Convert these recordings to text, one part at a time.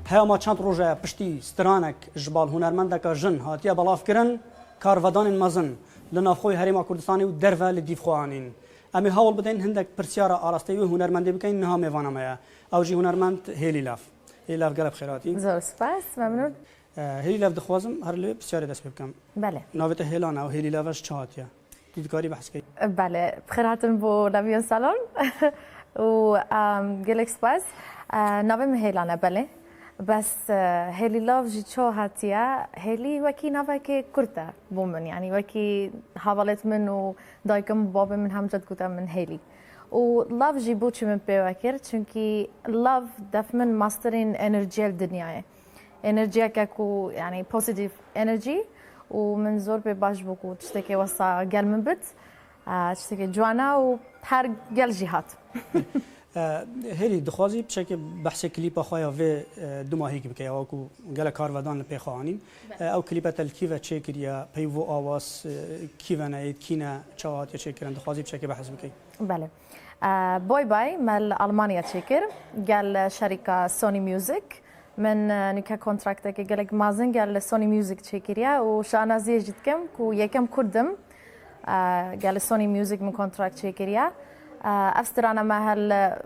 هیا ما چند روزه پشتی سترانک جبال هنرمندک جن هاتیا بلاف کرن کارودان مزن لنافخوی هریما کردستانی و درو لدیف خوانین امی حاول بدین هندک پرسیارا آراسته و هنرمندی بکن نها میوانم او جی هنرمند هلی لاف قلب خیراتی زور سپاس ممنون هلی لاف دخوازم هر لی پرسیاری دست بکم بله ناویت هیلانا و هلی لافش چهاتیا دیدکاری بحث کی بله بخیراتم بو نبیان سالن و گلک سپاس نویم هیلانا بله بس هلی لاف جی چه هاتیا هلی وکی نوه که کرده بومن یعنی وکی حوالت من و دایکم باب من هم جد گوتم من هلی و لاف جی بو چی من پیوکر چونکی لاف دف من ماسترین انرژی دنیاه انرژی که کو یعنی پوزیتیو انرژی و من زور به باش بکو تشتکی واسه گل من بد تشتکی جوانا و هر گل جهات هلی دخوازی بشکل بحث کلیپ خواهی و دو ماهی که بکی آکو گل کارودان لپی خوانیم او کلیپ تلکیو چه کریا پیو آواز کیو ناید کینا چهات چه کرن دخوازی بشکل بحث بکی بله باي باي مال ألمانيا تشكر قال شركة سوني ميوزك من نكا كونتراكت قالك مازن قال سوني ميوزك تشكريا وشانا زي جدكم كو يكم كردم قال سوني ميوزك من كونتراكت تشكريا أفسترانا مع هال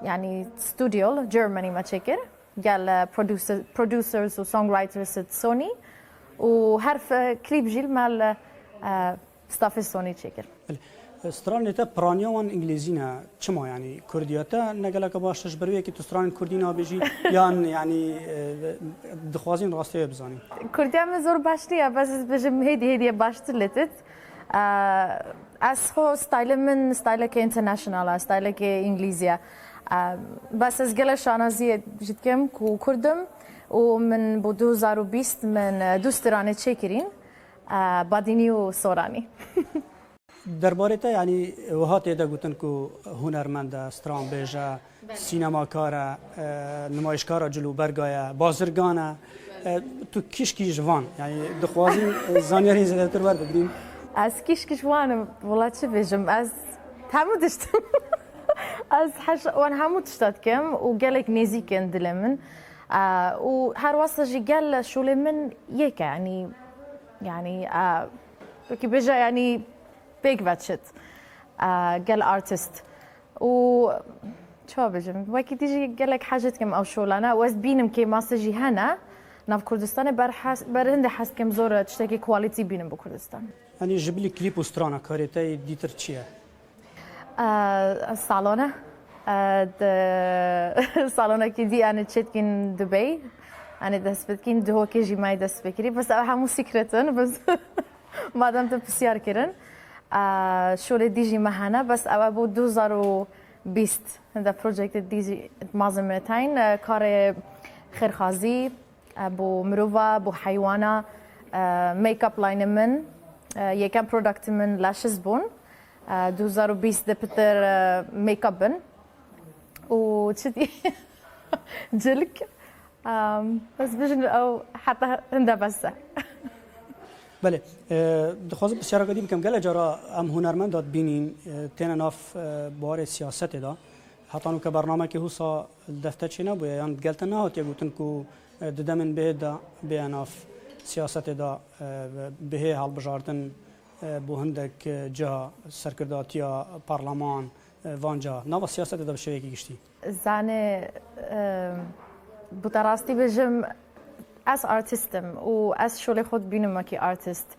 يعني ستوديو جيرماني ما تشكر قال producers و songwriters سوني وحرف كليب جيل مال ستاف سوني تشكر استرالنیتا پرانیوان انگلیزینا چما یعنی کردیاتا نگلا باشش بروی که استرالن کردینا بيجي یان یعنی دخوازین راسته بزنیم کردیا مزور باشتیه بس بجم هدیه باشت لتت از خو ستایل من ستایل که اینترنشنال ستایل که انگلیزیه بس از گله شانازی جدکم کو کردم و من بو 2020 من دوسترانه چکرین بادینی و سورانی درباره تا یعنی وهات یده گوتن کو هنرمند استرانبیج سینماکار نمایشکار جلو برگایا بازرگانه تو کیش جوان یعنی دخوازیم زانیاری زده تر ور بگیریم از کیش جوان والله چه بجم از همو دشتم از حش وان همو تشتاد کم و گلک نزیکن دلمن و هر واسه جی گل شول من یک يعني كي بيجا يعني بيج باتشت قال ارتست و شو بجم وكي تيجي قال لك حاجات كم او شغلانه واز بينم كي ماسجي هنا ناف كردستان برهند حس كم زور تشتكي كواليتي بينم بكردستان يعني جيب لي كليب وسترانا كاريتاي ديتر تشيا الصالونه الصالونه كي دي انا تشتكين دبي أنا دست بتكين دهو كيجي معي دست بكري بس همو سكرتن بس ما دام تبسيار كرن شو اللي ديجي معنا بس أبو 2020 هذا بروجكت ديجي معظمتين كار خيرخازي أبو مروفا أبو حيوانة ميك اب لاين من يكام برودكت من لاشز بون 2020 ده بتر ميك ابن وشتي جلك بس بجن او حتى هندا بس بله دخوازم بسیار قدیم کم گله جارا ام هنرمند داد بینین تینا ناف بار سیاست دا حتی نو که برنامه که حوصا دفتر چی نبوده یعنی گلتن نهات یا گوتن که ددمن به دا به ناف سیاست دا به حال بجاردن بو هندک جا سرکرداتی یا پارلمان وانجا ناف سیاست دا بشوی کی گشتی زانه بطراستی بجم از آرتیستم و از شغل خود بینم که آرتیست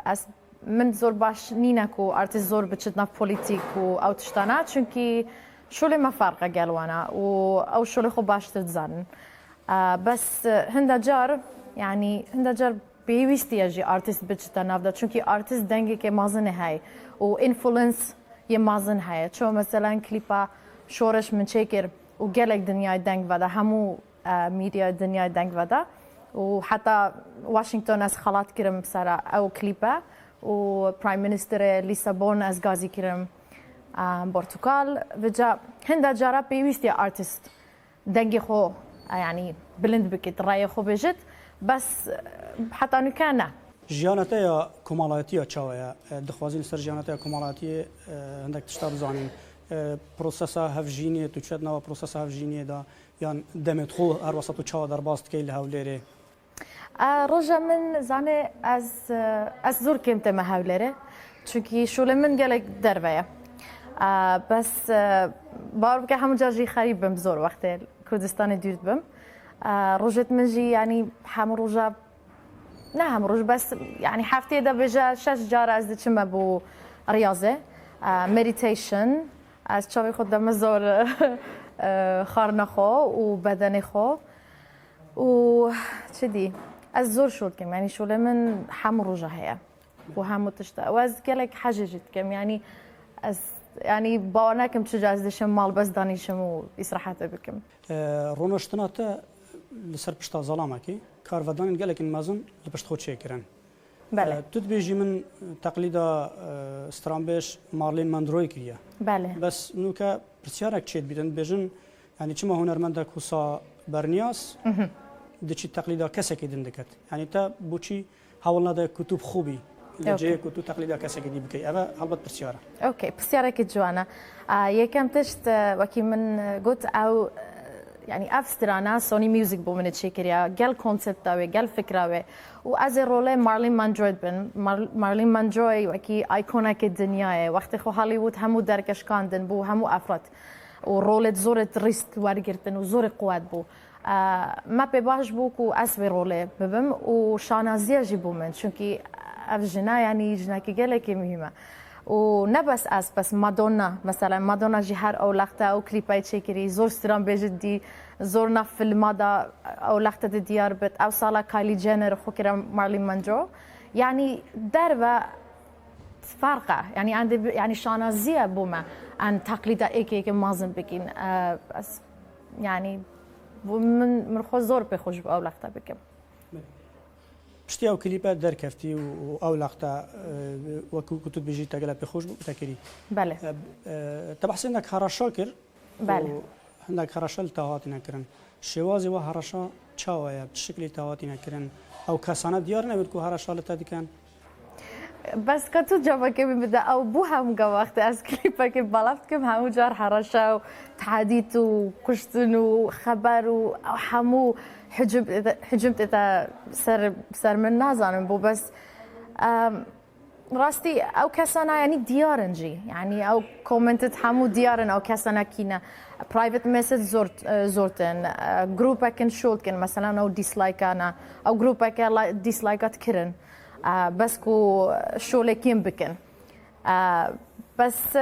از من زور باش نینه که آرتیست زور بچت نف پولیتیک و او تشتانه چونکی شغل ما فرقه گلوانا و او شغل خود باش تزن بس هنده جار يعني هنده جار بيويستي يجي آرتیست بچت نفدا چونکی آرتیست دنگی که مازنه های و انفلونس یه مازن های چون مثلا کلیپا شورش من چکر و گلک دنیای دنگ ودا همو میدیا دنیای دنگ ودا و حتی واشنگتن از خلات کرم سر او کلیپه و پرایم منستر لیسابون از گازی کرم پرتغال و جا هنده جارا پیوستی آرتیست دنگی خو يعني بلند بكت رأي خو بجد بس حتى انه كان جیانته یا کمالاتی یا چاویا دخوازین سر جیانته یا کمالاتی عندك تشتاب زانين پروسس هفجینی تو چت نوا پروسس هفجینی دا یان دەمێت خۆ هەروەسەت و چاوە دەرباز دکەی لە هەولێرێ ڕۆژە من زانێ ئەس زۆر کێمتەمە هەولێرە چونکی شوولە من گەلێک دەربەیە بەس باوەڕ بکە هەموو جاژی خەریب بم زۆر وەختێ کوردستانی دوورت بم ڕۆژێت منژی ینی هەموو ڕۆژە نه هەموو ڕۆژ بەس ینی هەفتەیە دەبێژە 6 جار ئەس دەچمە بۆ ڕیاضێ مدیتیشن ئەس چاوی خۆ دەمە زۆر خارنەخۆ و بەدەنی خۆ و چ دی ئەس زۆر شۆڵ کەم ینی شۆلە من هەموو ڕۆژە هەیە بۆ هەموو تشتە ئەو ئەس گەلێک حەجەژت کەم ینی ئەس ینی باوەڕ ناکەم چ جار دەشم ماڵ بەس دانیشم و ئیسراحەتە بکەم ڕۆنەشتناتە لەسەر پشتا زەڵامەکەی کارڤەدانین گەلێکین مەزن لە پشت خۆ چێکردن تو دبێژی من تەقلیدا سترانبێژ مارلین مەندرۆی کردە بەس نوکە پرسیارێک چێت بیدن بێژن ینی چمە هونەرمەندە کوسا بەرنیاس دچی تەقلیدا کەسێکی دن دەکەت ینی تا بۆچی هەوڵ نادە کوتوب خوبی لەجەیەک و تو تەقلیدا کەسێکی دی بکەی ئەوە هەڵبەت پرسیارە ئۆکەی پرسیارێکی جوانە یەکەم تشت وەکی من گوت ئەو يعني افسترانا سوني ميوزك بو من تشيكريا قال كونسبت اوي قال فكراوي وازي رولي مارلين ماندروي بن مارلين ماندروي وكي ايكونيك الدنيا وقت خو هوليوود همو دركش كاندن بو همو افراد ورولت زورت ريسك وارجرتن وزور قوات بو ما بباش بوكو اسوي رولي ببم وشانازيه جيبو من چونكي افجنا يعني جناكي قالك مهمه ونبس بس مادونا مثلا مادونا جهر او لقطه او كليباي تشيكري زور سترانبيج دي زورنا في المادا او لقطه ديار بت او صاله كايلي جينر خوكرا مارلين مانجو يعني دربه فرقه يعني عندي يعني شانازيه بوما عن تقليد ايكي مازن بكين يعني من خو زور بخوش او لقطه بكم پشتی ئەو کلیپە دەرکەفتی و ئەو لەختە وەکو کوتوت بژی تەگەلە پێخۆش بوو تەکری تەبەحسی هەندێک هەڕەشە کرد هەندێک هەڕەشە لە تاواتی نەکردن شێوازی وە هەڕەشە چاوەیە چ شکلی تاواتی نەکردن ئەو کەسانە دیار نەبێت و هەڕەشە لە تا دیکەن بس كتو جابك بدا او بوها مقوقت از كليبك بلفتكم هاو جار حرشة وتحديت وكشتن وخبر وحمو حجمت اذا سر من نازان بو بس راستي او كسانا يعني ديارنجي يعني او كومنتت حمو ديارن او كسانا كينا برايفت مسج زورتن جروبك شولتكن مثلا او ديسلايك انا او جروبك ديسلايكات كرن بس كو شغل كيم بكن بس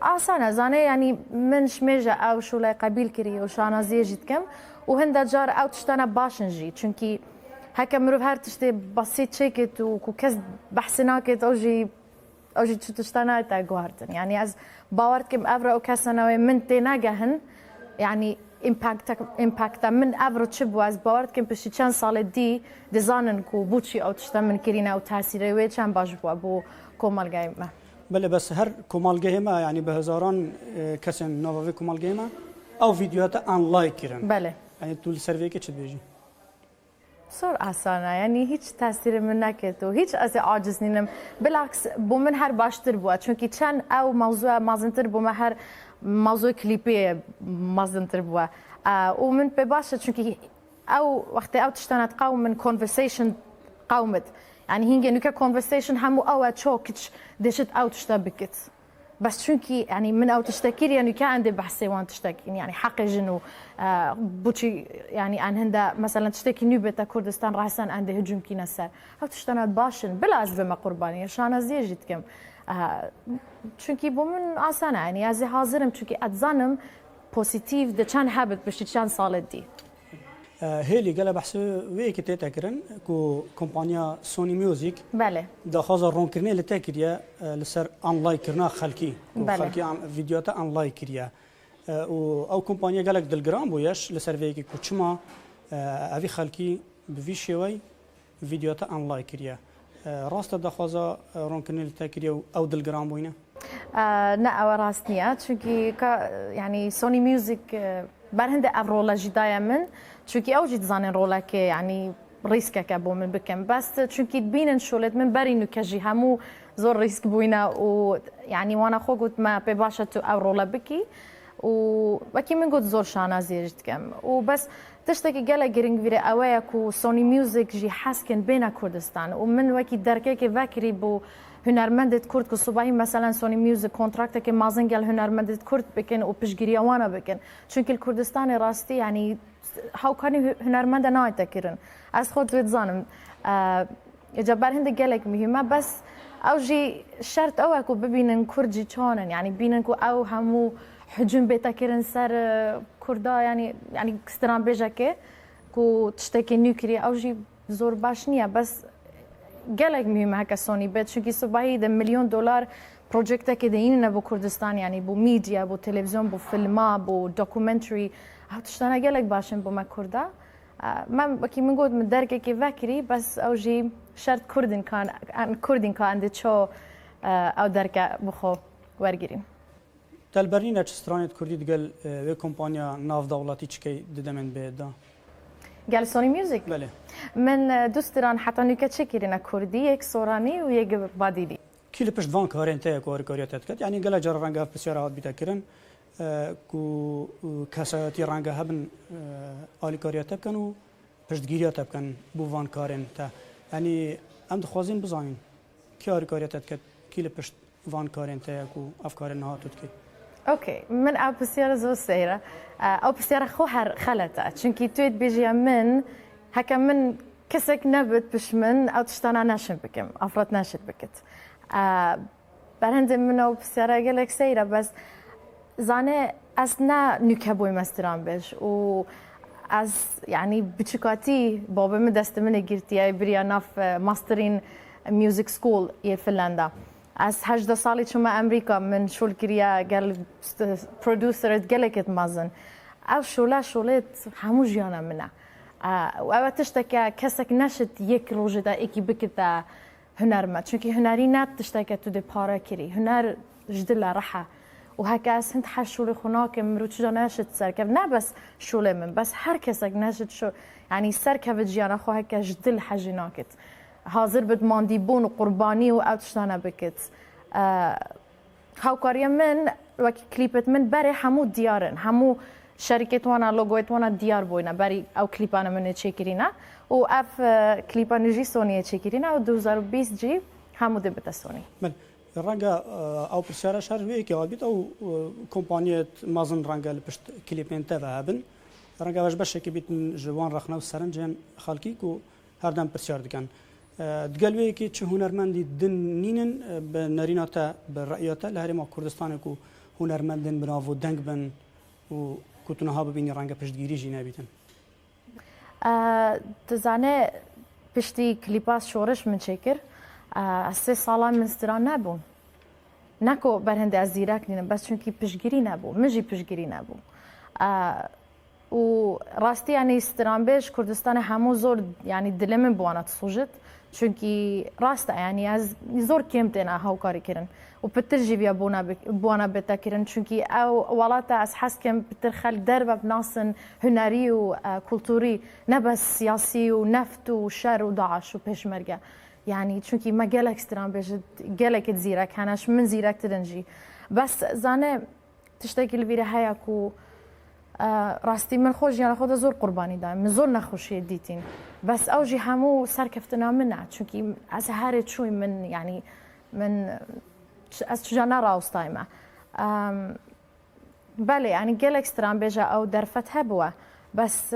آسانه زانه يعني من شميجة او شغل قبيل كري وشانا زيجت كم وهندا جار او تشتانا باشنجي چونكي هكا مروف هر تشتي بسيط شيكت وكو كز بحسناكت اوجي شو تشتانا تا غواردن يعني از باورت كم افرا او كسناوي من تناجهن يعني امپاکتا من افرو چبو از باورت کم پشتی چند سال دی دزانن کو بوچی او تشتا من کرینا او تاثیره وی چند باش بو کومالگای ما بله بس هر کومالگای ما يعني به هزاران کسان نووی کومالگای ما او ویدیوهات آنلاین کردن بله يعني طول سروی که چه بیجی صار آسانه يعني هیچ تاثیر من نکرد و هیچ از عاجز نیم بالعکس بو من هر باشتر بود چونکی چند او موضوع مازنتر بو من هر موضوع كليبي مازنتر بوا ومن بباشا چونكي او وقت او تشتانات قوم من كونفرسيشن قومت يعني هينجي نوكا كونفرسيشن همو او تشوكتش دشت او تشتبكت بس چونكي يعني من او تشتكير يعني كان عندي بحثي وان تشتكي يعني حق جنو بوشي يعني عن هندا مثلا تشتكي نوبة كردستان راسان عندي هجوم كينا سر او تشتانات باشن بلا ازبه قرباني شانا زيجت كم چونکی بو من آسانه يعني از حاضرم چونکی اتزانم پوزیتیو ده چند حبت بشی چند سال دی هلی گله بحث وی که تکرن کو کمپانیا سونی میوزیک بله دخواست رون کرنه لتکریه لسر آنلاین کرنا خلکی خلکی ویدیوات آنلاین کریه او کمپانیا گلک دلگرام بویش لسر وی که کوچما اوی خلکی بوی شوی ویدیوات آنلاین کریه راست دخوازا رونكنيل تاكريو او دلجرام بوينه نا او راست نيا چونكي يعني سوني ميوزك برهند افرولا جدايا من چونكي او جد زانن رولاك يعني ريسكك ابو من بكم بس چونكي بينن شولت من برينو كجي همو زور ريسك بوينه و يعني وانا خو قلت ما بباشا تو او رولا بكي وكي من قد زور شانا زيرجت كم وبس تشتكي جلا جرينج فيري أوايك وسوني ميوزك جي حاسكن بين كردستان ومن وكي دركي كفاكري بو هنرمندت كرد كصباحي مثلا سوني ميوزك كونتراكت كي مازن قال هنرمندت كرد بكن وبشجري وانا بكن چونك الكردستان راستي يعني هاو كاني هنرمند ناي تكرن از خود ويتزانم جبار هند جالك مهمة بس او جي شرط اوكو ببينن كردجي چانن يعني بينن او همو حجم بيتا كرن سر كردا يعني استرانبيجا كي كو تشتكي نيوكلي او جي زور باش نيا بس جالك مهم هكا سوني بيت شو صباحي ده $1,000,000 بروجكت كده يننا بو كردستان يعني بو ميديا بو تلفزيون بو فيلم بو دوكيومنتري هاتشتانا جالك باشن بو ما كردا ما بكي من قد من دركة كي فاكري بس او جي شرط كردن كان عند شو او دركة بخو ورگيرين تلبرنينا چسترانت كردي دقل و كومبانيا ناف دولاتي چكي ددمن بيدا قال سوني ميوزك بله من دوستران حتى نيكا تشكيرنا كردي يك سوراني ويك باديلي كي لبشت فان كارين تاع كوريكوريات كات يعني قال جر رانغا بسيارات بتاكرن كو كاساتي رانغا هبن الي كوريات كانوا بشت غيريات كان بو فان كارين تا يعني ام دخوازين بزاين كي كوريات كات كي لبشت فان كارين تاع كو افكار نهاتوت كي اوكي من اب بسيارة زو سيرة او بسيارة خوحر خلطة چونكي تويت بيجي من هكا من كسك نبت بش من او تشتانا ناشن بكم افرط ناشد بكت برهند منو بسيارة قالك سيرة بس زانه اسنا نكبوي مسترانبيج و از يعني بچكاتي بابا من دست من گرتي بريا ناف ماسترين ميوزك سكول ي فنلندا از 18 سالي شما امريكا من شول كريا قال برودوسر قالك مازن او شولت همو جيانا منا و تشتكى كسك نشت يك روجدا ايكي بكتا هنرمت چونكي هنرينات تشتكى تو دي بارا كري هنر جدلا رحا وهكا هند حشولي خناك مروتش ناشت سركب نا بس شولي من بس هر كسك ناشت شو يعني سركب جيانا خو هكا جدل حجيناكت حاضر بد مانديبون وقرباني واوتشتانا بكت هاوكاريا من وكي كليبت من بري حمو ديارن حمو شركة وانا لوجويت وانا ديار بوينا بري او كليبانا من تشيكرينا و اف كليبانا جي سوني تشيكرينا و 2020 جي حمو دبتا سوني رنگا او بسیار شهر وی که آبید او کمپانیت مازن رنگا لپشت کلیپین تا وابن رنگا وش بشه که بیتن جوان رخنا و سرنجان خالکی کو هر دم بسیار دکن دقل وی که چه هنرمندی دن نینن به نریناتا به رأیاتا لهری ما کردستان کو هنرمندن بناو دنگ بن و کتونها ببینی رنگا پشتگیری جی نبیتن تزانه پشتی کلیپاس شورش من شکر 3 سالا من استران نبون نکو برهنده از زیرک نینم بس چونکی پشگیری نبو مجی پشگیری نبو و راستی یعنی استرانبیج کردستان همو زور یعنی دلم بوانا تصوجت چونکی راسته یعنی از زور کمتنا هاوکاری کرن و بترجي بيا بوانا بتا كرن چونكي او ولاتا از حس كم بترخل درب بناسن هنري وكولتوري نبس سياسي ونفط وشر وداعش وبيشمرقه يعني چونكي ما قالك استرانبيج قالك تزيرك هناش من زيرك ترنجي بس زانه تشتكي الفيرا هياكو راستي من خوش يعني خود زور قرباني دايم من زور نخوش يديتين بس اوجي همو سركفتنا منها چونكي از هارت شوي من يعني من از چجانا راوستايمه بله يعني قالك استرانبيج او درفتها بوا بس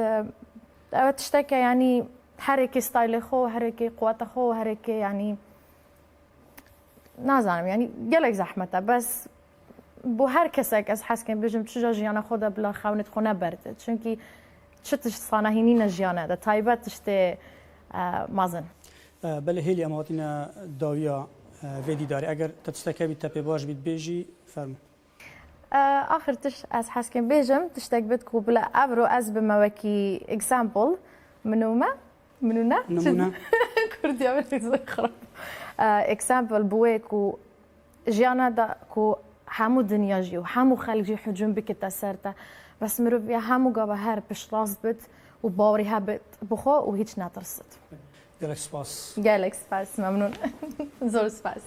تشتكي يعني حركة ستايل خو حركة قوة خو حركة يعني نازانم يعني قالك زحمته بس بو هر کسک از حس کن بجم چجا جیانا خدا بلا خونت خونه برده چونکی چتش صانهینین جیانه ده تایبت تشته مازن بله هلی اماتینا داویا و دیداری اگر تشتکه بی تپی باش بید بیجی فرم آخر تش از حس کن بجم تشتک بید کو بلا ابرو از بموکی اگزامپل منونا نمونه کردی آمد خراب اگزامپل بوی کو جیانا دا کو همو دنیا جي وهمو خلق حجم بكتا سرتا بس مروبيا همو قابا هر بش راس بت وباوري هبت بخو وهيج ناترست جالك سباس ممنون زور سباس